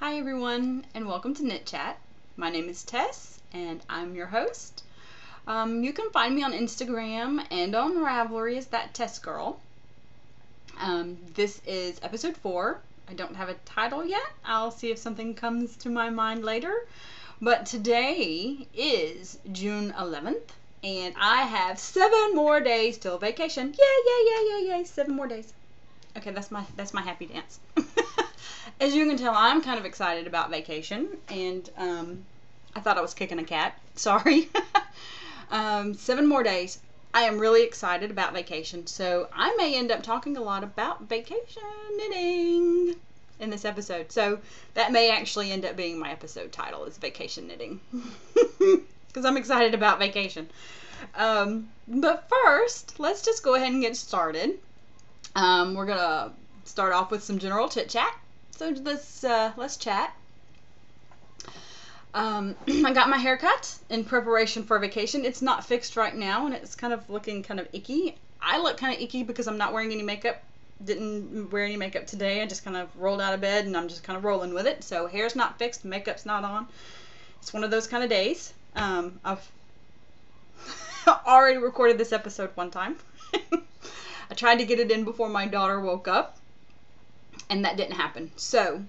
Hi everyone, and welcome to Knit Chat. My name is Tess, and I'm your host. You can find me on Instagram and on Ravelry as that Tess Girl. This is episode 4. I don't have a title yet. I'll see if something comes to my mind later. But today is June 11th, and I have 7 more days till vacation. Yay, yay, yay, yay, yay, 7 more days. Okay, that's my happy dance. As you can tell, I'm kind of excited about vacation, and I thought I was kicking a cat. Sorry. 7 more days. I am really excited about vacation, so I may end up talking a lot about vacation knitting in this episode. So that may actually end up being my episode title, is vacation knitting, because I'm excited about vacation. But first, let's just go ahead and get started. We're gonna start off with some general chit chat. So let's chat. I got my hair cut in preparation for vacation. It's not fixed right now, and it's kind of looking kind of icky. I look kind of icky because I'm not wearing any makeup. Didn't wear any makeup today. I just kind of rolled out of bed, and I'm just kind of rolling with it. So hair's not fixed, makeup's not on. It's one of those kind of days. I've already recorded this episode one time. I tried to get it in before my daughter woke up, and that didn't happen. So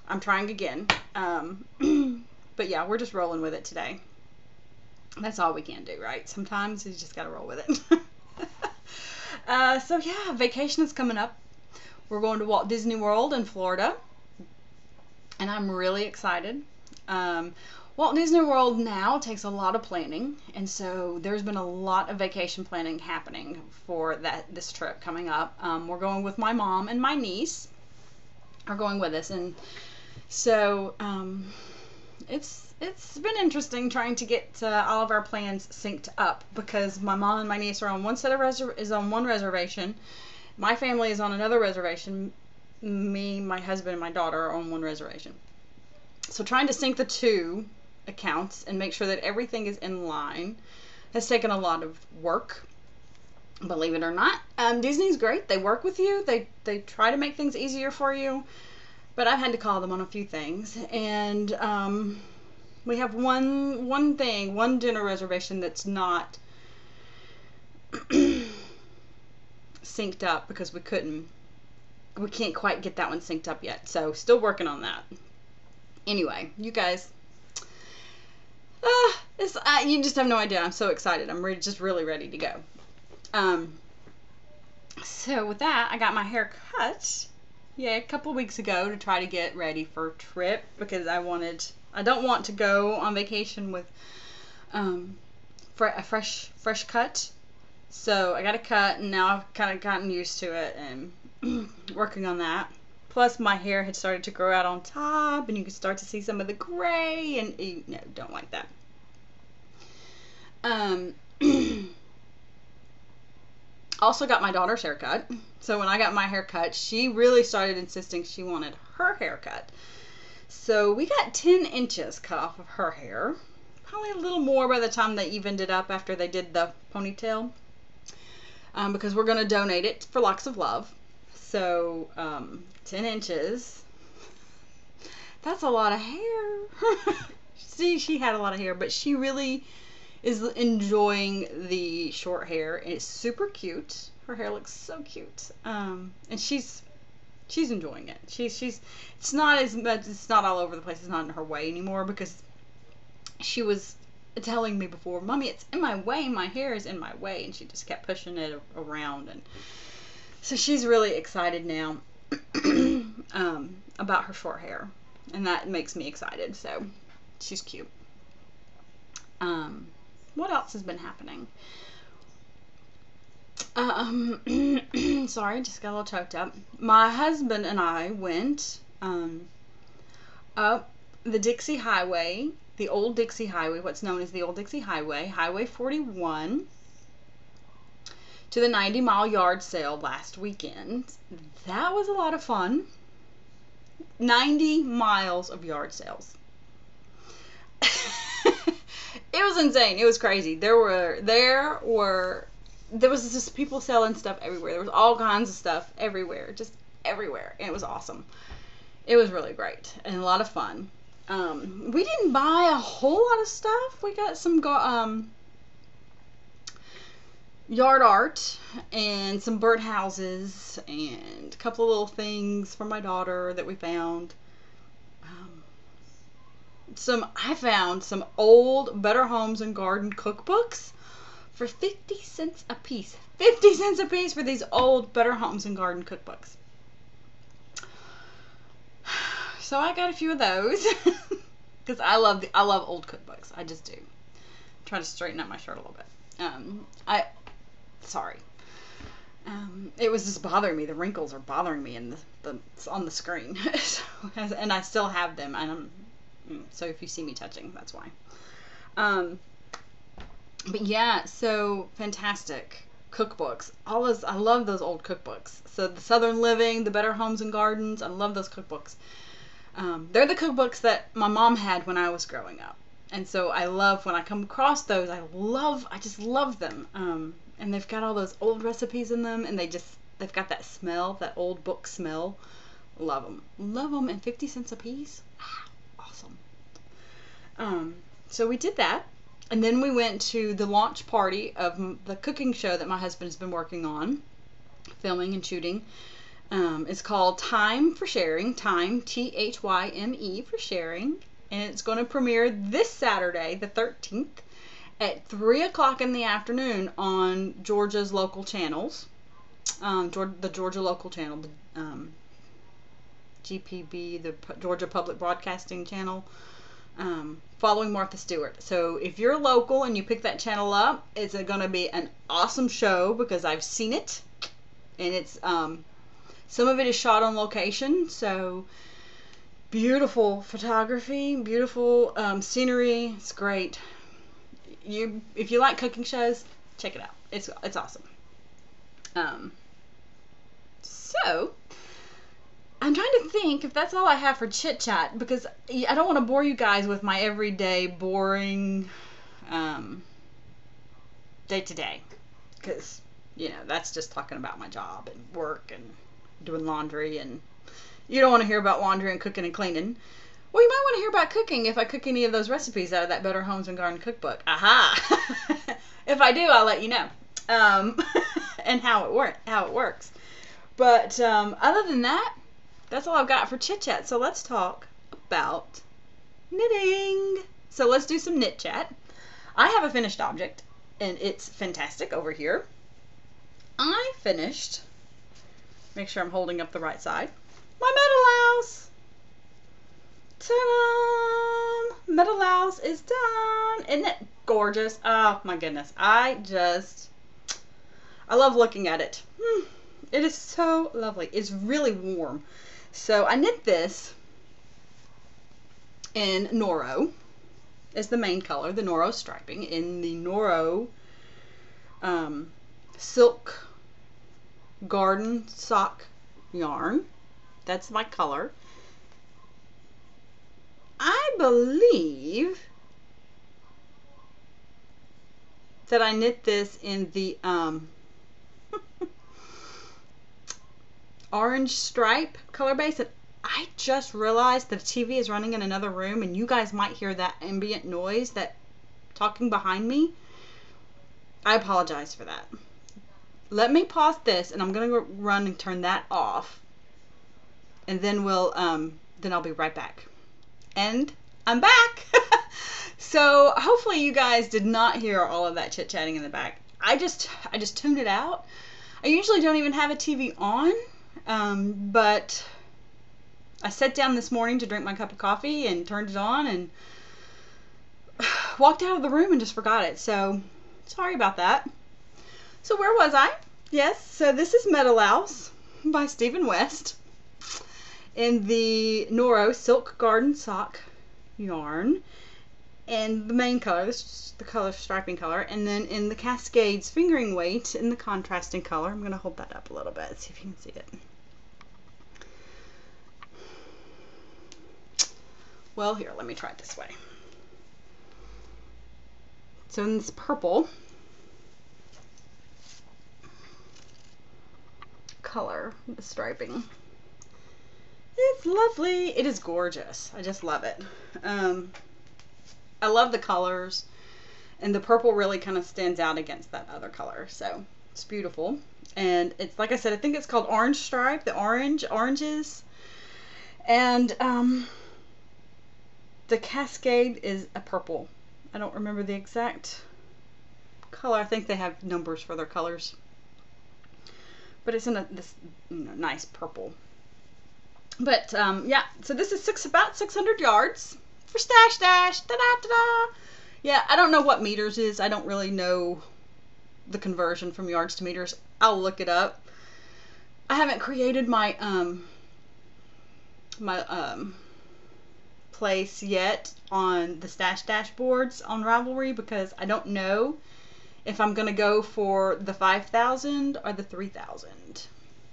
I'm trying again. But yeah, we're just rolling with it today. That's all we can do, right? Sometimes you just gotta roll with it. So yeah, vacation is coming up. We're going to Walt Disney World in Florida, and I'm really excited. Walt Disney World now takes a lot of planning, and so there's been a lot of vacation planning happening for this trip coming up. We're going with my mom and my niece are going with us, and so it's been interesting trying to get all of our plans synced up, because my mom and my niece are on one set of one reservation. My family is on another reservation. Me, my husband, and my daughter are on one reservation. So trying to sync the two accounts and make sure that everything is in line has taken a lot of work, believe it or not. Disney's great. They work with you. They try to make things easier for you, but I've had to call them on a few things, and we have one dinner reservation that's not synced up because we can't quite get that one synced up yet, so still working on that. Anyway, you guys, you just have no idea. I'm so excited. I'm just really ready to go. So with that, I got my hair cut, a couple weeks ago to try to get ready for a trip, because I don't want to go on vacation with a fresh cut. So I got a cut, and now I've kind of gotten used to it and working on that. Plus, my hair had started to grow out on top, and you can start to see some of the gray, and no, don't like that. Also got my daughter's haircut. So when I got my haircut, she really started insisting she wanted her haircut. So we got 10 inches cut off of her hair. Probably a little more by the time they evened it up after they did the ponytail. Because we're going to donate it for Locks of Love. So 10 inches. That's a lot of hair. See, she had a lot of hair, but she really is enjoying the short hair. It's super cute. Her hair looks so cute. And she's enjoying it. It's not as much, it's not all over the place. It's not in her way anymore, because she was telling me before, Mommy, it's in my way. My hair is in my way. And she just kept pushing it around. And so she's really excited now about her short hair. And that makes me excited. So she's cute. What else has been happening? Sorry, just got a little choked up. My husband and I went up the Dixie Highway, the old Dixie Highway, what's known as the old Dixie Highway, Highway 41, to the 90-mile yard sale last weekend. That was a lot of fun. 90 miles of yard sales. It was insane. It was crazy. There was just people selling stuff everywhere. There was all kinds of stuff everywhere, just everywhere, and it was awesome. It was really great and a lot of fun. We didn't buy a whole lot of stuff. We got some yard art and some birdhouses and a couple of little things for my daughter that we found. I found some old Better Homes and Garden cookbooks for 50 cents a piece. 50 cents a piece for these old Better Homes and Garden cookbooks. So I got a few of those because I love old cookbooks. I just do. I'm trying to straighten out my shirt a little bit. Sorry. It was just bothering me. The wrinkles are bothering me in on the screen, and I still have them. And so if you see me touching, that's why. But yeah, so fantastic cookbooks. I love those old cookbooks. So the Southern Living, the Better Homes and Gardens, I love those cookbooks. They're the cookbooks that my mom had when I was growing up. And so I love when I come across those, I just love them. And they've got all those old recipes in them, and they've got that smell, that old book smell. Love them. Love them, and 50 cents a piece. Wow, awesome. So we did that. And then we went to the launch party of the cooking show that my husband's been working on, filming and shooting. It's called Time for Sharing, Time, Thyme for Sharing, and it's going to premiere this Saturday, the 13th, at 3 o'clock in the afternoon on Georgia's local channels, the Georgia local channel, the GPB, the Georgia Public Broadcasting Channel, following Martha Stewart. So if you're local and you pick that channel up, it's going to be an awesome show because I've seen it, and it's some of it is shot on location, so beautiful photography, beautiful scenery. It's great. If you like cooking shows, check it out. It's awesome. So I'm trying to think if that's all I have for chit chat, because I don't want to bore you guys with my everyday boring day to day, because that's just talking about my job and work and doing laundry, and you don't want to hear about laundry and cooking and cleaning. Well, you might want to hear about cooking if I cook any of those recipes out of that Better Homes and Garden cookbook. Aha! If I do, I'll let you know. And how it works. But other than that, that's all I've got for chit chat. So let's talk about knitting. So let's do some knit chat. I have a finished object, and it's fantastic over here. I finished. Make sure I'm holding up the right side. My metal louse. Ta-da! Metal louse is done. Isn't it gorgeous? Oh my goodness. I love looking at it. It is so lovely. It's really warm. So I knit this in Noro. Is the main color, the Noro striping, in the Noro silk garden sock yarn. That's my color. I believe that I knit this in the orange stripe color base, and I just realized that the TV is running in another room, and you guys might hear that ambient noise, that talking behind me. I apologize for that. Let me pause this, and I'm gonna go run and turn that off, and then then I'll be right back. And I'm back. So hopefully you guys did not hear all of that chit-chatting in the back. I just tuned it out. I usually don't even have a TV on, but I sat down this morning to drink my cup of coffee and turned it on and walked out of the room and just forgot it. So sorry about that. So where was I? Yes, so this is Meadow Louse by Stephen West in the Noro Silk Garden Sock yarn, and the main color, this is the color striping color, and then in the Cascades Fingering Weight in the contrasting color. I'm going to hold that up a little bit, see if you can see it. Well, here, let me try it this way. So in this purple color, the striping, is lovely. It is gorgeous. I just love it. I love the colors, and the purple really kind of stands out against that other color. So it's beautiful. And it's, like I said, I think it's called Orange Stripe, the oranges. And the Cascade is a purple. I don't remember the exact color. I think they have numbers for their colors. But it's in this nice purple. But yeah, so this is about 600 yards for Stash Dash. Ta-da-ta-da! Yeah, I don't know what meters is. I don't really know the conversion from yards to meters. I'll look it up. I haven't created my place yet on the Stash dashboards on Ravelry because I don't know if I'm gonna go for the 5,000 or the 3,000.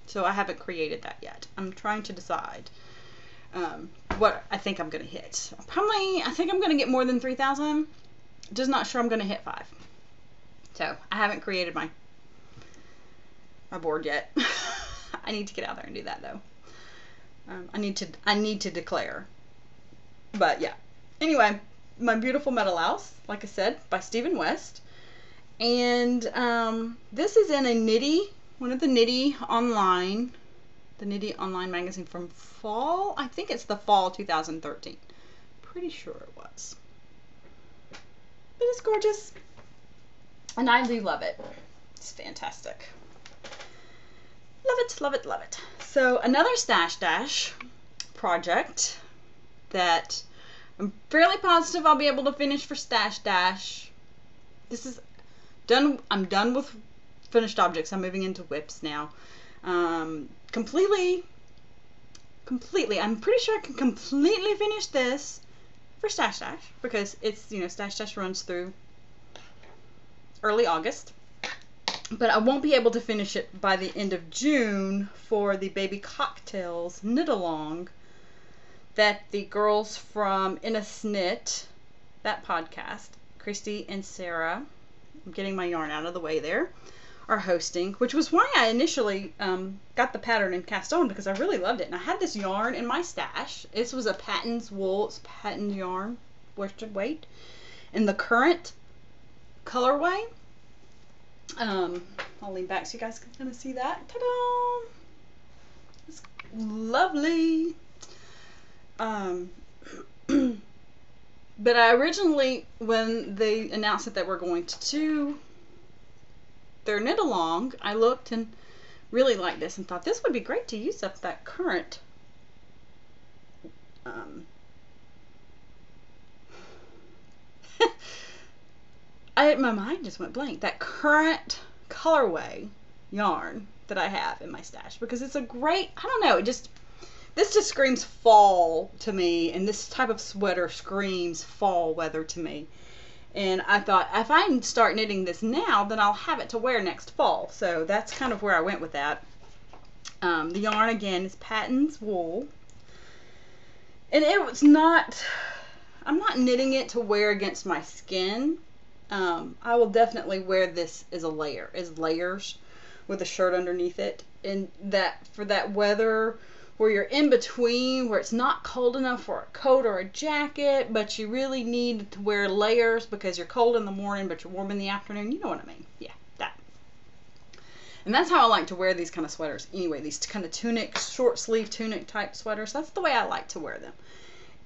So I haven't created that yet. I'm trying to decide what I think I'm gonna hit. I think I'm gonna get more than 3,000. Just not sure I'm gonna hit 5. So I haven't created my board yet. I need to get out there and do that though. I need to declare. But yeah. Anyway, my beautiful metal house, like I said, by Stephen West. And this is in one of the Knitty Online magazine from fall. I think it's the fall 2013. Pretty sure it was. But it's gorgeous. And I do love it. It's fantastic. Love it, love it, love it. So another Stash Dash project that I'm fairly positive I'll be able to finish for Stash Dash. This is done. I'm done with finished objects. I'm moving into whips now. Completely. I'm pretty sure I can completely finish this for Stash Dash because it's, Stash Dash runs through early August. But I won't be able to finish it by the end of June for the Baby Cocktails knit-along that the girls from In a Snit, that podcast, Christy and Sarah, I'm getting my yarn out of the way there, are hosting, which was why I initially got the pattern and cast on because I really loved it. And I had this yarn in my stash. This was a Patton's wool, it's patent yarn, worsted weight, in the current colorway. I'll lean back so you guys can kind of see that. Ta-da! It's lovely. But I originally, when they announced that they were going to do their knit along, I looked and really liked this and thought this would be great to use up that current my mind just went blank. That current colorway yarn that I have in my stash because it's a great, I don't know, this just screams fall to me, and this type of sweater screams fall weather to me. And I thought if I start knitting this now, then I'll have it to wear next fall. So that's kind of where I went with that. The yarn again is Patton's wool, and it was not. I'm not knitting it to wear against my skin. I will definitely wear this as layers with a shirt underneath it, and that for that weather where you're in between, where it's not cold enough for a coat or a jacket, but you really need to wear layers because you're cold in the morning, but you're warm in the afternoon. You know what I mean? Yeah, that. And that's how I like to wear these kind of sweaters. Anyway, these kind of tunic, short sleeve tunic type sweaters. That's the way I like to wear them,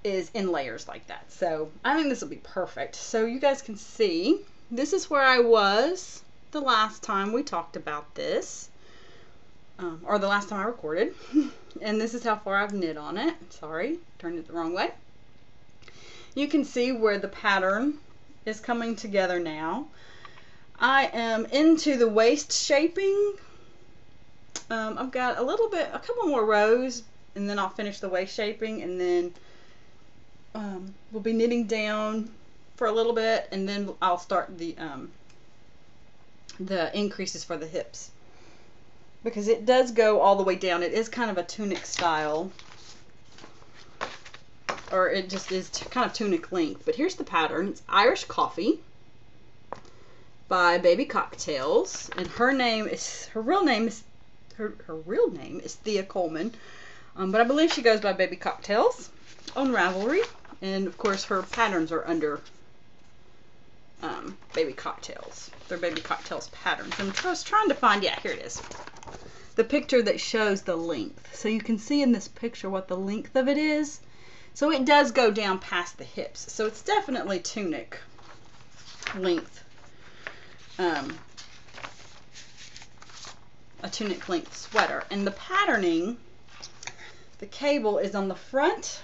is in layers like that. So I think this will be perfect. So you guys can see, this is where I was the last time we talked about this. Or the last time I recorded. And this is how far I've knit on it. Sorry, turned it the wrong way. You can see where the pattern is coming together now. I am into the waist shaping. I've got a couple more rows, and then I'll finish the waist shaping, and then we'll be knitting down for a little bit, and then I'll start the increases for the hips. Because it does go all the way down. It is kind of a tunic style. Or it just is kind of tunic length. But here's the pattern. It's Irish Coffee by Baby Cocktails. And her real name is Thea Coleman. But I believe she goes by Baby Cocktails on Ravelry. And of course her patterns are under Baby Cocktails. They're Baby Cocktails patterns. I'm just trying to find, yeah, here it is. The picture that shows the length. So you can see in this picture what the length of it is. So it does go down past the hips. So it's definitely tunic length. A tunic length sweater. And the patterning, the cable is on the front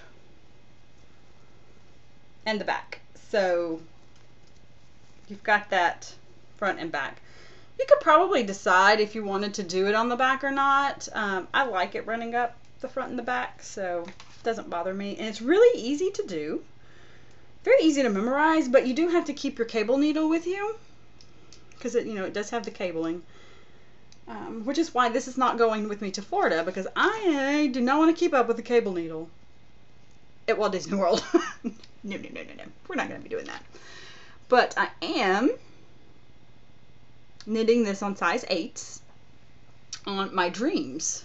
and the back. So you've got that front and back. You could probably decide if you wanted to do it on the back or not. I like it running up the front and the back, so it doesn't bother me. And it's really easy to do. Very easy to memorize, but you do have to keep your cable needle with you because it, it does have the cabling. Which is why this is not going with me to Florida, because I do not want to keep up with the cable needle at Walt Disney World. No. We're not going to be doing that. But I am knitting this on size 8s on my Dreams.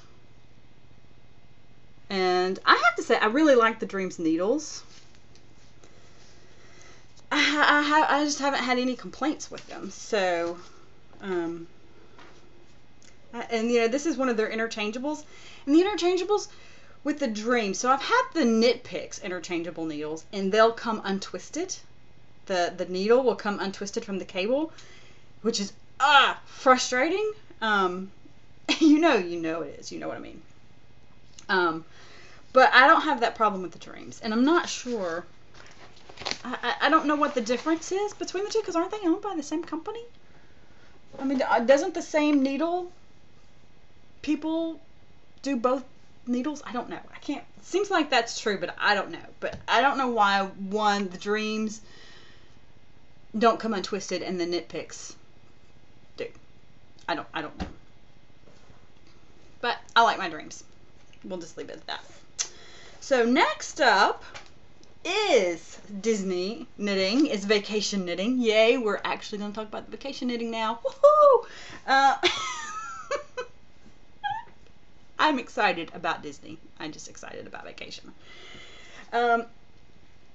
And I have to say, I really like the Dreams needles. I just haven't had any complaints with them. So, and this is one of their interchangeables. And the interchangeables with the Dreams. So I've had the Knit Picks interchangeable needles, and they'll come untwisted. The needle will come untwisted from the cable, which is frustrating. You know it is. You know what I mean. But I don't have that problem with the Dreams, and I'm not sure. I don't know what the difference is between the two, because aren't they owned by the same company? I mean, doesn't the same needle people do both needles? I don't know. I can't. It seems like that's true, but I don't know. But I don't know why the Dreams don't come untwisted and the Knit Picks do. I don't know. But I like my Dreams. We'll just leave it at that. So next up is Disney knitting, is vacation knitting. Yay, we're actually going to talk about the vacation knitting now. Woohoo! I'm excited about Disney. I'm just excited about vacation. I'm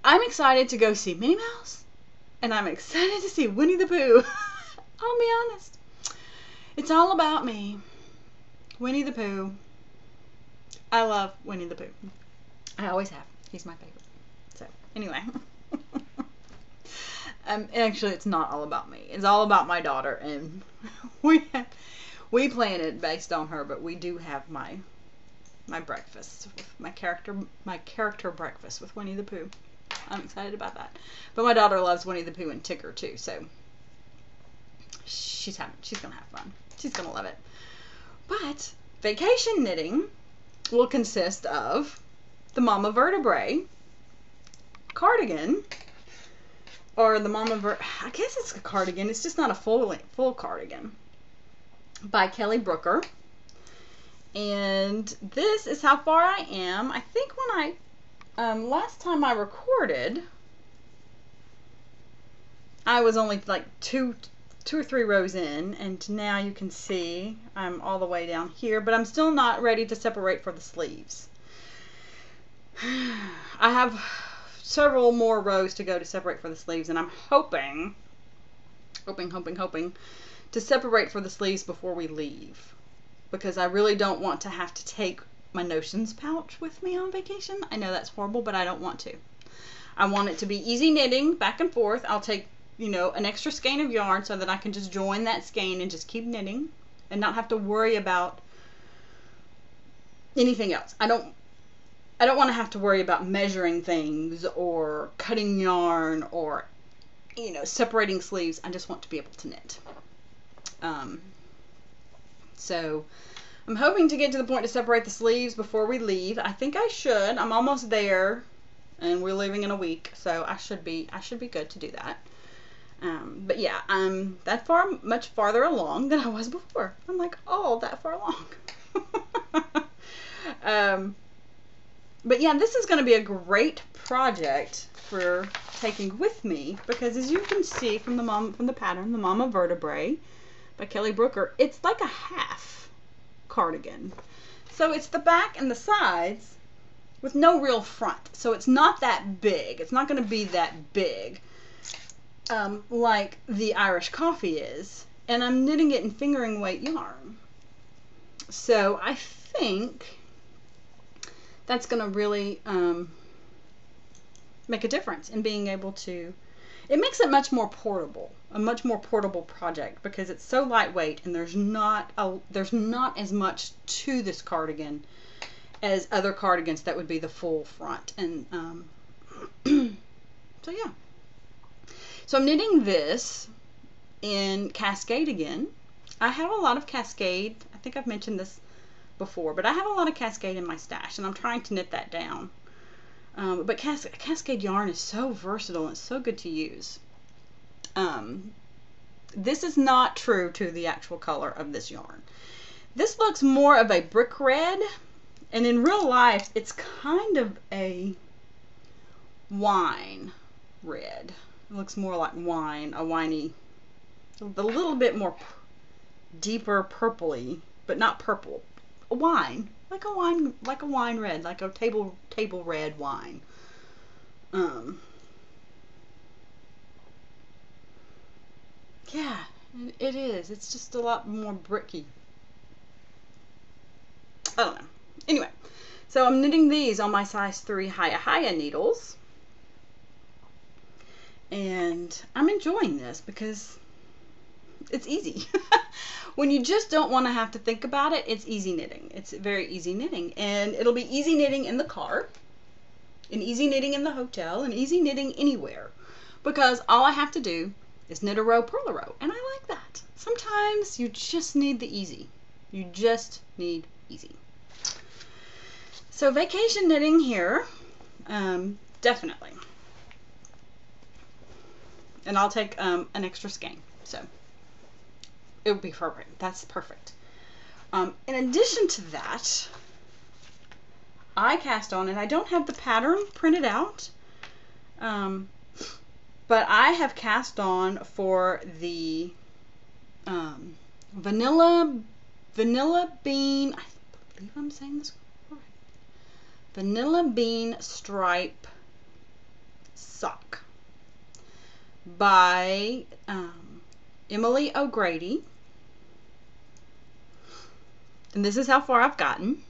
excited to go see Minnie Mouse, and I'm excited to see Winnie the Pooh. I'll be honest. It's all about me. Winnie the Pooh. I love Winnie the Pooh. I always have. He's my favorite. So, anyway. Actually, it's not all about me. It's all about my daughter, and we plan it based on her, but we do have my breakfast, my character breakfast with Winnie the Pooh. I'm excited about that. But my daughter loves Winnie the Pooh and Tigger too, so she's gonna have fun. She's gonna love it. But vacation knitting will consist of the Mama Vertebrae cardigan, or the I guess it's a cardigan. It's just not a full cardigan, by Kelly Brooker. And this is how far I am. I think when last time I recorded, I was only like two or three rows in, and now you can see I'm all the way down here, but I'm still not ready to separate for the sleeves. I have several more rows to go to separate for the sleeves, and I'm hoping to separate for the sleeves before we leave, because I really don't want to have to take my Notions pouch with me on vacation. I know that's horrible, but I don't want to. I want it to be easy knitting back and forth. I'll take, an extra skein of yarn so that I can just join that skein and just keep knitting and not have to worry about anything else. I don't want to have to worry about measuring things or cutting yarn or, separating sleeves. I just want to be able to knit. So I'm hoping to get to the point to separate the sleeves before we leave. I think I should. I'm almost there, and we're leaving in a week, so I should be good to do that. But yeah, I'm much farther along than I was before. I'm like, that far along. But yeah, this is going to be a great project for taking with me, because as you can see from the pattern, the Mama Vertebrae by Kelly Brooker, it's like a half cardigan. So it's the back and the sides with no real front. So it's not that big. It's not going to be that big like the Irish coffee is. And I'm knitting it in fingering weight yarn. So I think that's going to really make a difference in being able to, it makes it much more portable, a much more portable project because it's so lightweight and there's not as much to this cardigan as other cardigans that would be the full front. And so yeah. So I'm knitting this in Cascade again. I have a lot of Cascade. I think I've mentioned this before, but I have a lot of Cascade in my stash and I'm trying to knit that down. But Cascade yarn is so versatile and it's so good to use. This is not true to the actual color of this yarn. This looks more of a brick red, and in real life it's kind of a wine red. It looks more like wine, a winey, a little bit more deeper purpley, but not purple. A wine, like a wine red, like a table red wine. Yeah, it is. It's just a lot more bricky. I don't know. Anyway, so I'm knitting these on my size 3 Hiya needles. And I'm enjoying this because it's easy. When you just don't want to have to think about it, it's easy knitting. It's very easy knitting. And it'll be easy knitting in the car, and easy knitting in the hotel, and easy knitting anywhere. Because all I have to do is knit a row, purl a row. And I like that. Sometimes you just need the easy. You just need easy. So vacation knitting here, definitely. And I'll take an extra skein. So it would be perfect. That's perfect. In addition to that, I cast on, and I don't have the pattern printed out, but I have cast on for the vanilla bean, I believe I'm saying this right, vanilla bean stripe sock by Emily O'Grady. And this is how far I've gotten.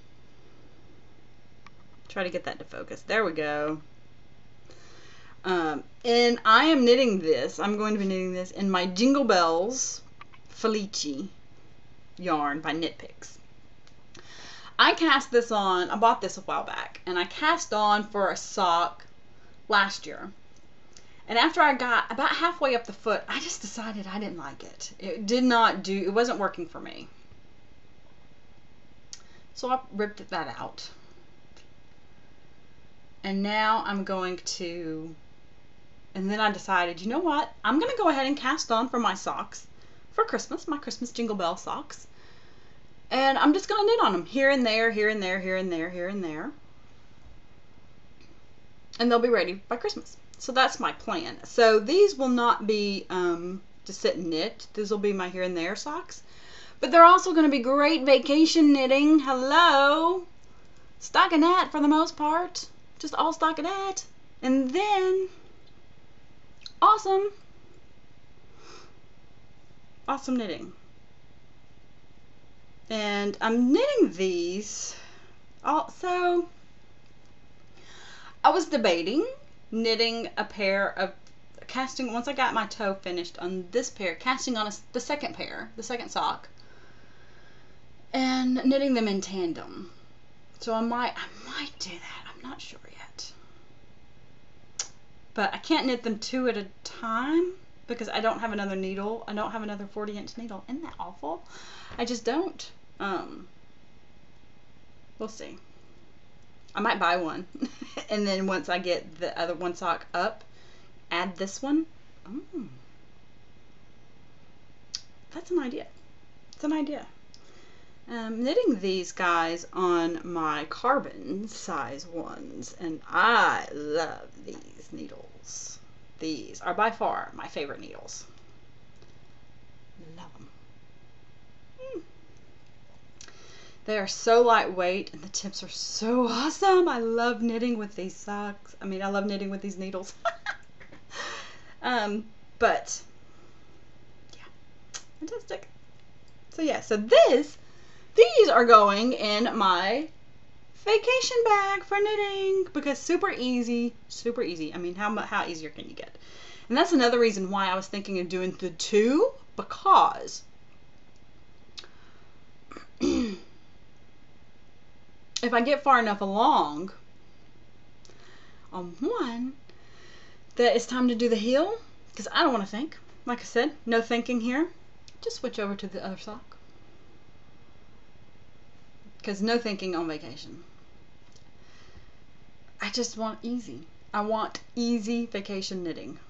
Try to get that to focus. There we go. And I am knitting this. I'm going to be knitting this in my Jingle Bells Felici yarn by Knit Picks. I cast this on, I bought this a while back, and I cast on for a sock last year. And after I got about halfway up the foot, I just decided I didn't like it. It wasn't working for me. So I ripped that out. And now I'm going to, and then I decided, you know what? I'm going to go ahead and cast on for my socks for Christmas, my Christmas Jingle Bell socks. And I'm just going to knit on them here and there, here and there, here and there, here and there. And they'll be ready by Christmas. So that's my plan. So these will not be to sit and knit. These will be my here and there socks. But they're also going to be great vacation knitting. Hello! Stockinette for the most part. Just all stockinette. And then, awesome knitting. And I'm knitting these. Also, I was debating knitting a pair of, casting, once I got my toe finished on this pair, casting on the second pair, the second sock, and knitting them in tandem. So I might do that. I'm not sure yet. But I can't knit them 2 at a time because I don't have another needle. I don't have another 40-inch needle. Isn't that awful? I just don't. We'll see. I might buy one. And then once I get the other one sock up, add this one. That's an idea. It's an idea. Knitting these guys on my carbon size ones, and I love these needles. These are by far my favorite needles. Love them. They are so lightweight and the tips are so awesome. I love knitting with these socks. I mean, I love knitting with these needles. But yeah, fantastic. So yeah, so these are going in my vacation bag for knitting because super easy, super easy. I mean, how easier can you get? And that's another reason why I was thinking of doing the two, because if I get far enough along on one that it's time to do the heel, because I don't want to think. Like I said, no thinking here. Just switch over to the other sock. Because no thinking on vacation. I just want easy. I want easy vacation knitting.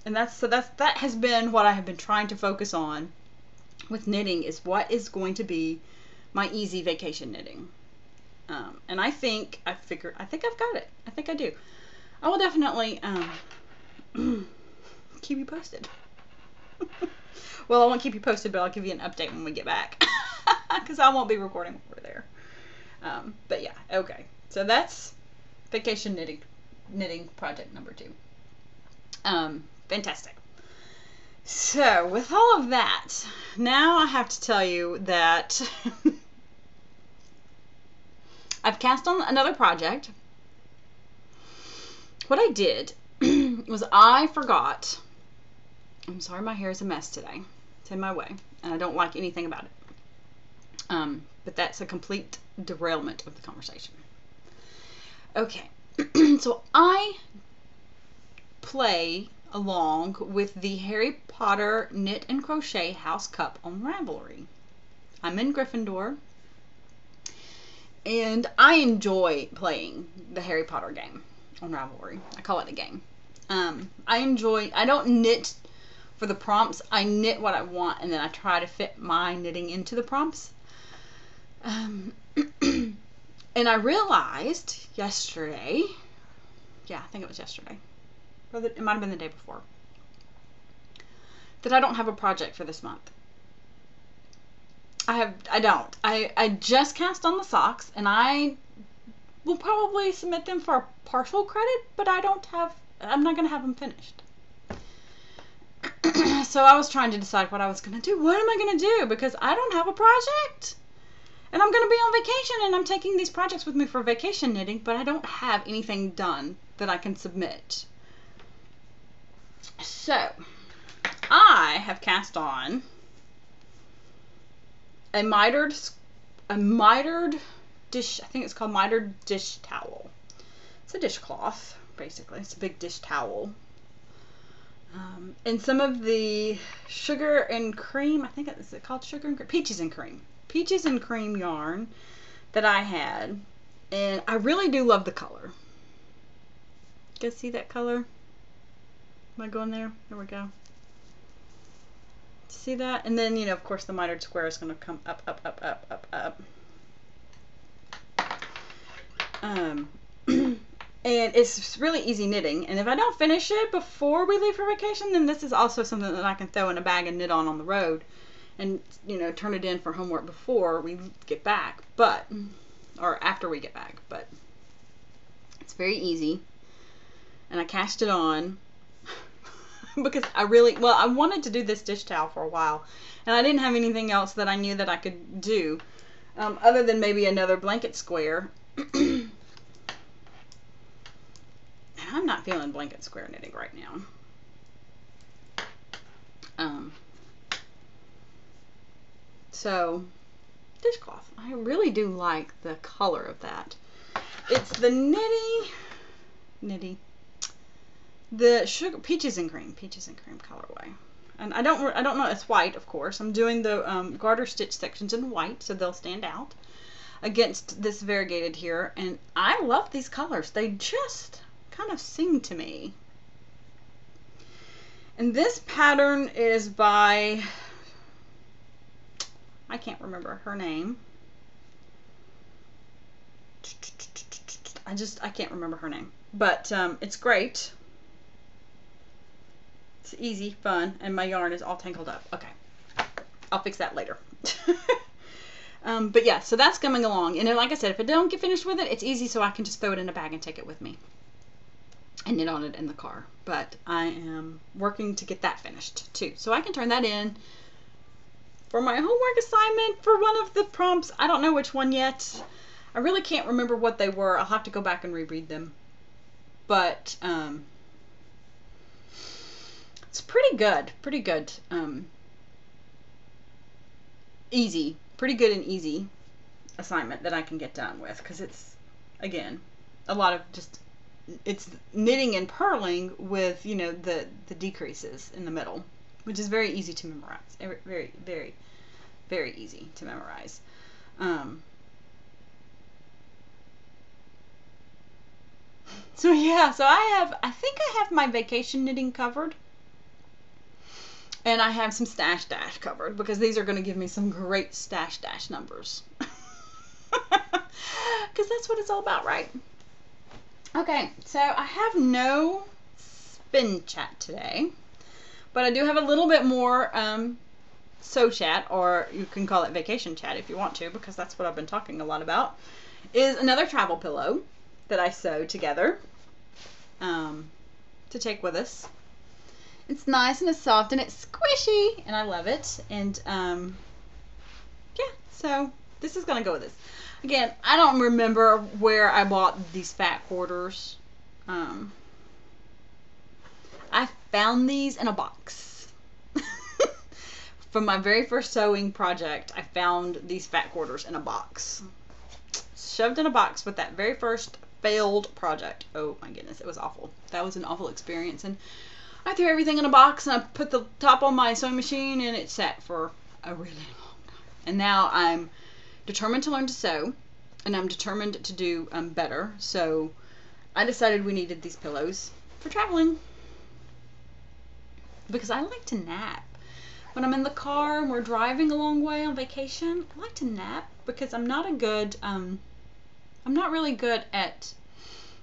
And that has been what I have been trying to focus on with knitting, is what is going to be my easy vacation knitting. And I think I've got it. I think I do. I will definitely keep you posted. Well, I won't keep you posted, but I'll give you an update when we get back. Because I won't be recording when we're there. But yeah, okay. So that's vacation knitting project number 2. Fantastic. So with all of that, now I have to tell you that I've cast on another project. What I did was I forgot. I'm sorry, my hair is a mess today. It's in my way, and I don't like anything about it. But that's a complete derailment of the conversation. Okay, so I play along with the Harry Potter Knit and Crochet House Cup on Ravelry. I'm in Gryffindor, and I enjoy playing the Harry Potter game on Ravelry. I call it a game. I don't knit for the prompts. I knit what I want, and then I try to fit my knitting into the prompts. And I realized yesterday, yeah, I think it was yesterday, or it might have been the day before, that I don't have a project for this month. I don't. I just cast on the socks, and I will probably submit them for partial credit, but I'm not going to have them finished. So I was trying to decide what I was going to do. What am I going to do? Because I don't have a project. And I'm going to be on vacation, and I'm taking these projects with me for vacation knitting, but I don't have anything done that I can submit. So I have cast on a mitered dish, I think it's called mitered dish towel. It's a dishcloth, basically. It's a big dish towel. And some of the sugar and cream, I think is it called sugar and cream? Peaches and cream yarn that I had. And I really do love the color. You guys see that color? Am I going there? There we go. See that? And then, of course, the mitered square is going to come up, up, up, up, up, up. And it's really easy knitting. And if I don't finish it before we leave for vacation, then this is also something that I can throw in a bag and knit on the road. And, turn it in for homework before we get back. Or after we get back. But it's very easy. And I cast it on because I wanted to do this dish towel for a while. And I didn't have anything else that I knew that I could do. Other than maybe another blanket square. I'm not feeling blanket square knitting right now. So, dishcloth. I really do like the color of that. It's the the sugar peaches and cream colorway. And I don't know, it's white, of course. I'm doing the garter stitch sections in white, so they'll stand out against this variegated here. And I love these colors. They just kind of sing to me. And this pattern is by, I can't remember her name. I can't remember her name. But it's great. It's easy, fun, and my yarn is all tangled up. Okay. I'll fix that later. But yeah, so that's coming along. And then, like I said, if I don't get finished with it, it's easy, so I can just throw it in a bag and take it with me and knit on it in the car. But I am working to get that finished too, so I can turn that in for my homework assignment for one of the prompts. I don't know which one yet. I really can't remember what they were. I'll have to go back and reread them. But it's pretty good. Pretty good. Easy. Pretty good and easy assignment that I can get done with, because it's, again, a lot of just, it's knitting and purling with, you know, the decreases in the middle, which is very easy to memorize. Very, very, very easy to memorize. So yeah, so I think I have my vacation knitting covered. And I have some stash dash covered, because these are going to give me some great stash dash numbers. Because that's what it's all about, right? Okay, so I have no spin chat today, but I do have a little bit more sew chat, or you can call it vacation chat if you want to, because that's what I've been talking a lot about, is another travel pillow that I sewed together to take with us. It's nice and it's soft and it's squishy, and I love it. And yeah, so this is gonna go with this. Again, I don't remember where I bought these fat quarters. I found these in a box. From my very first sewing project, I found these fat quarters in a box. Shoved in a box with that very first failed project. Oh my goodness, it was awful. That was an awful experience. And I threw everything in a box and I put the top on my sewing machine, and it sat for a really long time. And now I'm determined to learn to sew, and I'm determined to do better. So I decided we needed these pillows for traveling, because I like to nap. When I'm in the car and we're driving a long way on vacation, I like to nap, because I'm not really good at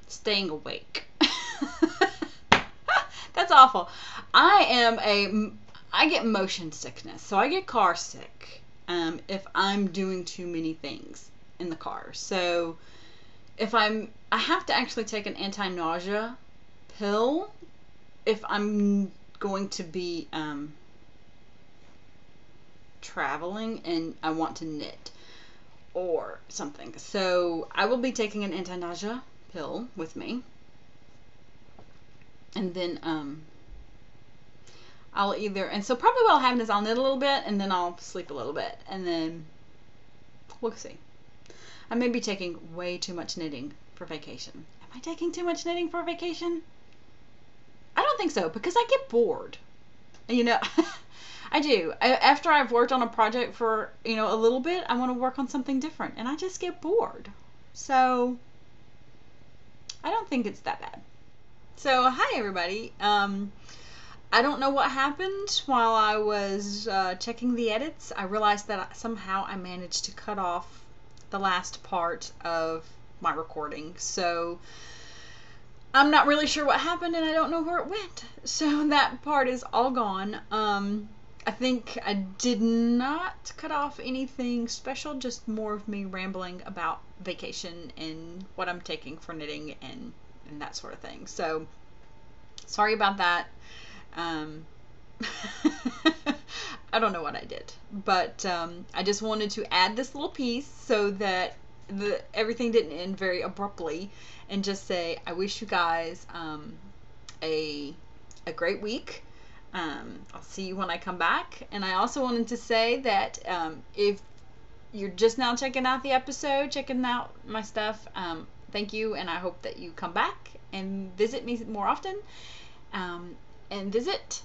staying awake. That's awful. I get motion sickness, so I get car sick if I'm doing too many things in the car. So I have to actually take an anti-nausea pill if I'm going to be traveling and I want to knit or something. So I will be taking an anti-nausea pill with me. And then so probably what will happen is I'll knit a little bit, and then I'll sleep a little bit, and then we'll see. I may be taking way too much knitting for vacation. Am I taking too much knitting for vacation? I don't think so, because I get bored. You know, I do. After I've worked on a project for, you know, a little bit, I want to work on something different, and I just get bored. So I don't think it's that bad. So, hi everybody. I don't know what happened while I was checking the edits. I realized that somehow I managed to cut off the last part of my recording. So, I'm not really sure what happened, and I don't know where it went. So, that part is all gone. I think I did not cut off anything special, just more of me rambling about vacation and what I'm taking for knitting and that sort of thing. So sorry about that. I don't know what I did, but I just wanted to add this little piece so that everything didn't end very abruptly, and just say I wish you guys a great week. I'll see you when I come back. And I also wanted to say that if you're just now checking out the episode, checking out my stuff, thank you, and I hope that you come back and visit me more often, and visit.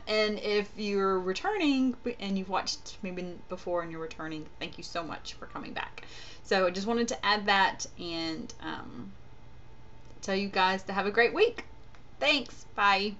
And if you're returning and you've watched maybe before and you're returning, thank you so much for coming back. So I just wanted to add that and tell you guys to have a great week. Thanks. Bye.